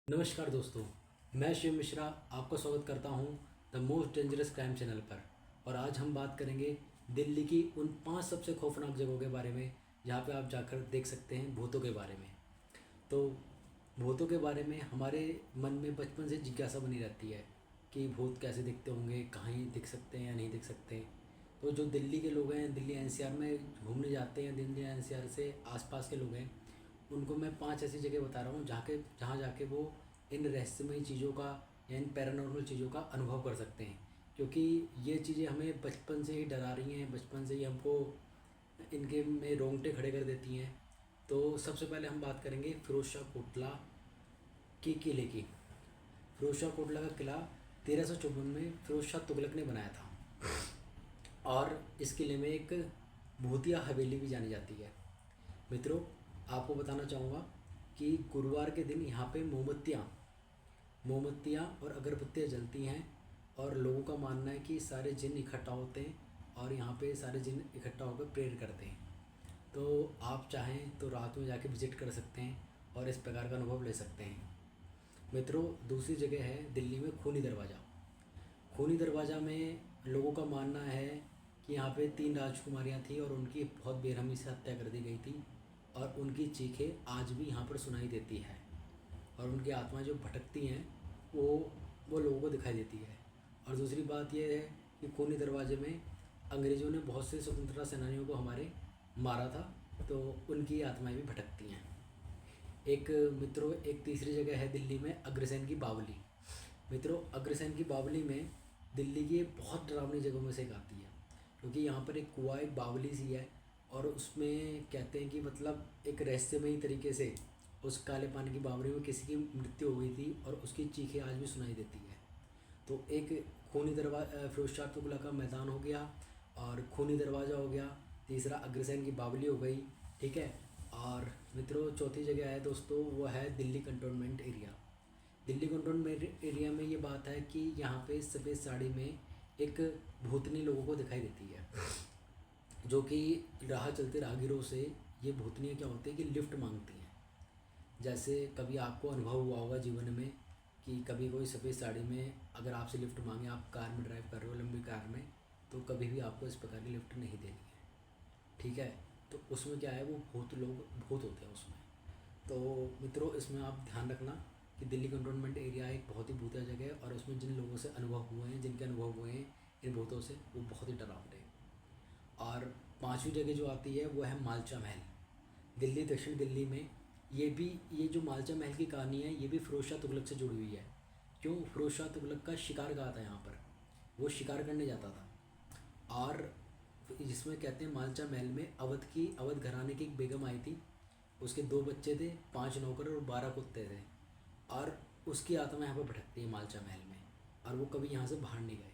नमस्कार दोस्तों। मैं शिव मिश्रा आपका स्वागत करता हूं the most dangerous crime channel पर। और आज हम बात करेंगे दिल्ली की उन 5 सबसे खौफनाक जगहों के बारे में जहां पे आप जाकर देख सकते हैं भूतों के बारे में। तो भूतों के बारे में हमारे मन में बचपन से जिज्ञासा बनी रहती है कि भूत कैसे दिखते होंगे, कहाँ दिख सकते हैं या नहीं दिख सकते। तो जो दिल्ली के लोग हैं, दिल्ली एनसीआर में घूमने जाते हैं, दिल्ली एनसीआर से आसपास के लोग हैं, उनको मैं 5 ऐसी जगह बता रहा हूँ जहाँ जाके वो इन रहस्यमयी चीज़ों का या इन पैरानॉर्मल चीज़ों का अनुभव कर सकते हैं। क्योंकि ये चीज़ें हमें बचपन से ही डरा रही हैं, बचपन से ही हमको इनके में रोंगटे खड़े कर देती हैं। तो सबसे पहले हम बात करेंगे फिरोज शाह कोटला के किले की। फिरोज शाह कोटला का किला 1354 में फिरोज शाह तुगलक ने बनाया था। और इस किले में एक भूतिया हवेली भी जानी जाती है। मित्रों, आपको बताना चाहूँगा कि गुरुवार के दिन यहाँ पे मोमबत्तियाँ और अगरबत्तियाँ जलती हैं। और लोगों का मानना है कि सारे जिन इकट्ठा होते हैं और यहाँ पे सारे जिन इकट्ठा होकर प्रेयर करते हैं। तो आप चाहें तो रात में जाके विजिट कर सकते हैं और इस प्रकार का अनुभव ले सकते हैं। मित्रों, दूसरी जगह है दिल्ली में खूनी दरवाज़ा। खूनी दरवाज़ा में लोगों का मानना है कि यहाँ पे 3 राजकुमारियाँ थी और उनकी बहुत बेरहमी से हत्या कर दी गई थी। और उनकी चीखें आज भी यहाँ पर सुनाई देती है। और उनकी आत्माएं जो भटकती हैं वो वो लोगों को दिखाई देती है। और दूसरी बात यह है कि खूनी दरवाजे में अंग्रेज़ों ने बहुत से स्वतंत्रता सेनानियों को हमारे मारा था, तो उनकी आत्माएं भी भटकती हैं। एक मित्रों, एक तीसरी जगह है दिल्ली में अग्रसेन की बावली। मित्रों, अग्रसेन की बावली में दिल्ली की एक बहुत डरावनी जगहों में से एक आती है। क्योंकि यहाँ पर एक कुआं, एक बावली सी है और उसमें कहते हैं कि मतलब एक रहस्यमयी तरीके से उस काले पानी की बावली में किसी की मृत्यु हो गई थी और उसकी चीखें आज भी सुनाई देती है। तो एक खूनी दरवाजा फिरोज शाह तुगलक का मैदान हो गया और खूनी दरवाज़ा हो गया, तीसरा अग्रसेन की बावली हो गई। ठीक है। और मित्रों, चौथी जगह है दोस्तों, वो है Delhi cantonment area. Delhi cantonment area में ये बात है कि यहाँ पे सफ़ेद साड़ी में एक भूतनी लोगों को दिखाई देती है, जो कि राह चलते राहगीरों से ये भूतनियाँ क्या होती है कि लिफ्ट मांगती हैं। जैसे कभी आपको अनुभव हुआ होगा जीवन में कि कभी कोई सफ़ेद साड़ी में अगर आपसे लिफ्ट मांगे, आप कार में ड्राइव कर रहे हो लंबी कार में, तो कभी भी आपको इस प्रकार की लिफ्ट नहीं देनी है। ठीक है। तो उसमें क्या है, वो भूत होते हैं उसमें। तो मित्रों, इसमें आप ध्यान रखना कि दिल्ली कंटोनमेंट एरिया एक बहुत ही भूतिया जगह है और उसमें जिन लोगों से अनुभव हुए हैं, जिनके अनुभव हुए हैं इन भूतों से, वो बहुत ही डरावने हैं। और पांचवी जगह जो आती है वो है मालचा महल। दिल्ली, दक्षिण दिल्ली में ये जो मालचा महल की कहानी है, ये भी फिरोज शाह तुगलक से जुड़ी हुई है। क्यों? फिरोज शाह तुगलक का शिकार गाह था यहाँ पर, वो शिकार करने जाता था। और जिसमें कहते हैं मालचा महल में अवध घराने की एक बेगम आई थी, उसके 2 बच्चे थे, 5 नौकर और 12 कुत्ते थे। और उसकी आत्मा यहाँ पर भटकती है मालचा महल में, और वो कभी यहाँ से बाहर नहीं गए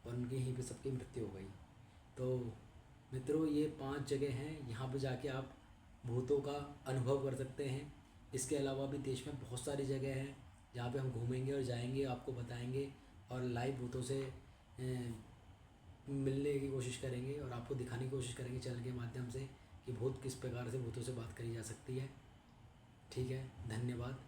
और उनकी यहीं पे सबकी मृत्यु हो गई। तो मित्रों, ये 5 जगह हैं, यहाँ पे जाके आप भूतों का अनुभव कर सकते हैं। इसके अलावा भी देश में बहुत सारी जगह हैं जहाँ पे हम घूमेंगे और जाएंगे, आपको बताएंगे और लाइव भूतों से मिलने की कोशिश करेंगे और आपको दिखाने की कोशिश करेंगे चैनल के माध्यम से कि भूत किस प्रकार से भूतों से बात करी जा सकती है। ठीक है, धन्यवाद।